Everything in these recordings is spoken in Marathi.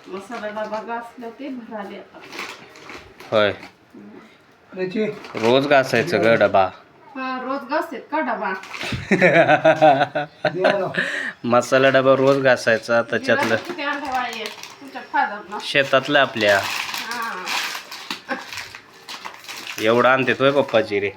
मसाला डबा घासला ते भराले आता. होय रोज घासायचं ग डबा. हा रोज घासतेत का डबा? मसाला डबा रोज घासायचा त्याच्यातलं किती अंडे वाळले तुमच्या फादर ना. शेतातलं आपल्या हा एवढं आणते तोय पप्पा जिरे.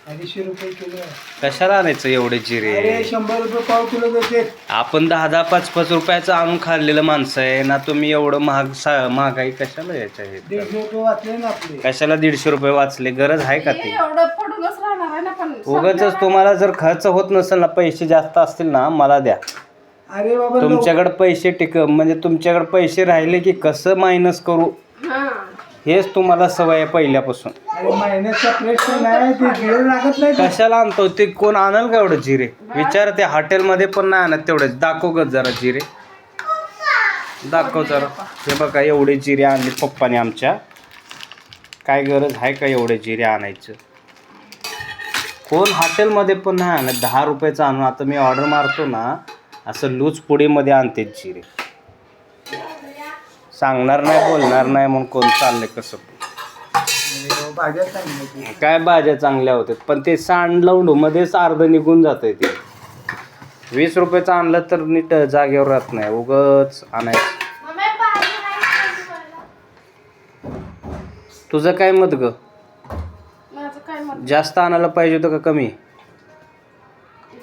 250 रुपये किलो. कशाला आणायचं एवढे जिरे? 100 रुपये पाव किलो देते. आपण 10-10, 5-5 रुपयाचं आणून खाल्लेलं माणसं आहे ना. तुम्ही एवढं महागाई कशाला याच्या आहेत? 150 रुपये वाचले ना आपले. कशाला 150 रुपये वाचले? गरज आहे का ती? एवढं पडूनच राहणार आहे ना. पण उगाच तुम्हाला जर खर्च होत नसेल ना, पैसे जास्त असतील ना, मला द्या. अरे बाबा तुमच्याकडे पैसे म्हणजे तुमच्याकडे पैसे राहिले की कसं मायनस करू हा हेच तुम्हाला सवय आहे पहिल्यापासून. अरे मायनसचा प्रश्न नाही, ते जिरे लागत नाही. कशाला आणतो ते? कोण आणल का एवढं जिरे? विचार, ते हॉटेलमध्ये पण नाही आणत तेवढेच. दाखव ग जरा जिरे, दाखव जरा. हे बघा एवढे जिरे आणले पप्पाने आमच्या. काय गरज आहे का एवढे जिरे आणायचं? कोण हॉटेलमध्ये पण नाही आणत. 10 रुपयाचं आणून आता मी ऑर्डर मारतो ना, असं लूज पुडीमध्ये आणते जिरे. सांगणार नाही, बोलणार नाही म्हणून कोण चाललंय कसं? भाज्या चांगल्या. काय भाज्या चांगल्या होत्यात, पण ते सांडलवंडू मध्येच अर्ध निघून जातंय. ते 20 रुपयाचं आणलं तर नीट जागेवर राहत नाही, उगच आणायचं. तुझं काय मत ग? माझं काय मत? जास्त आणायला पाहिजे होतं का कमी?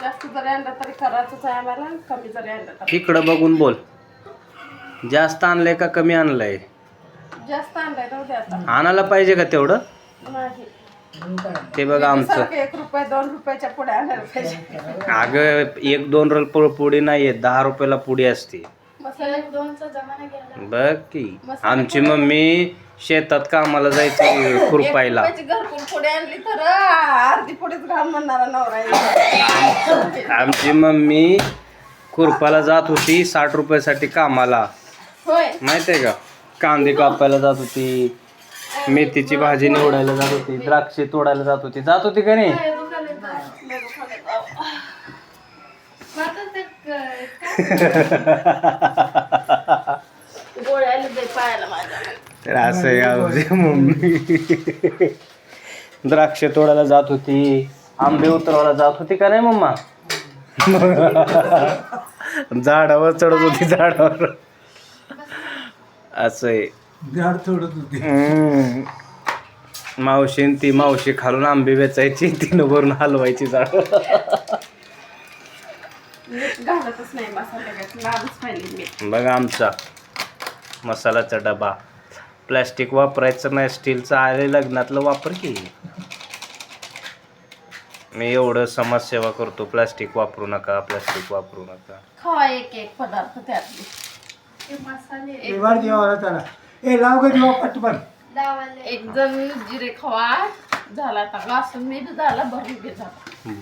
जास्त जरी आणलं तरी करायचंच आहे आम्हाला. कमी जरी आणलं तरी. इकडं बघून बोल. जास्त आणलंय का कमी आणलंय? जास्त आणलंय जाऊ दे आता. आणायला पाहिजे का तेवढं? नाही ते बघा आमचं. 1 रुपये 2 रुपयाच्या पुढे आणायला पाहिजे. अगं 1-2 रुपये पुडी नाहीये, 10 रुपयाला पुडी असते. मसाला 2चा जमाना गेला. बघ की आमची मम्मी शेतात कामाला जायची खुरपायला. 1 रुपयाची घरकुल पुढे आणली तर अर्धी पुढेच घाल म्हणणारा नवरा आहे. आमची मम्मी खुरपाला जात होती 60 रुपयासाठी कामाला. होय माहित आहे का? कांदे कापायला जात होती, मेथीची भाजी निवडायला जात होती, द्राक्षे तोडायला जात होती का नाही? गोळ्याला दे पायाला माझ्या. तर असं आहे मम्मी. द्राक्ष तोडायला जात होती, आंबे उतरवायला जात होती का नाही मम्मा? झाडावर चढत होती, झाडावर. असं आहे. झाड तोडत होती. मावशी खालून आंबे वेचायची, तिनं भरून हलवायची झाड. घालतच नाही मसाला, नादच पाहिजे मी. बघा आमचा मसाल्याचा डबा. प्लॅस्टिक वापरायचं नाही, स्टीलचं आले लग्नातलं वापर की. मी एवढं समाजसेवा करतो, प्लॅस्टिक वापरू नका, प्लॅस्टिक वापरू नका. खावा एक पदार्थ त्यातले मसाले. वाढ जेवायला त्याला. लाव का जेव्हा पटपट. एक जण जिरे खवा झाला, आता घासून मीठ झालं, भरून घे झाला.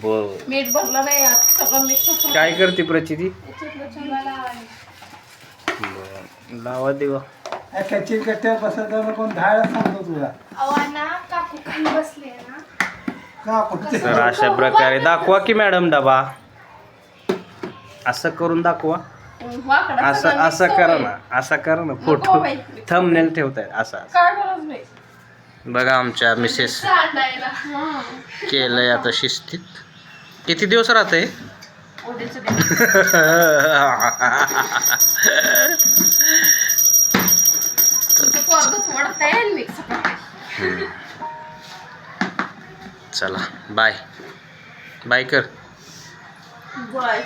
बर मीठ भरलं नाही, आता सगळं मिक्स. काय करते प्रचिती? लावा देवा. कच्ची कट्ट्यावर बसत कोण धाड सांगतो तुला काकू खाली बसले ना. का कुठे तर अशा प्रकारे दाखवा की मॅडम डबा. असं करून दाखवा. असं करा ना, असं करा ना. फोटो थंबनेल ठेवताय असं. बघा आमच्या मिसेस केलंय आता शिस्तीत. किती दिवस राहते? चला बाय बाय कर. बाय.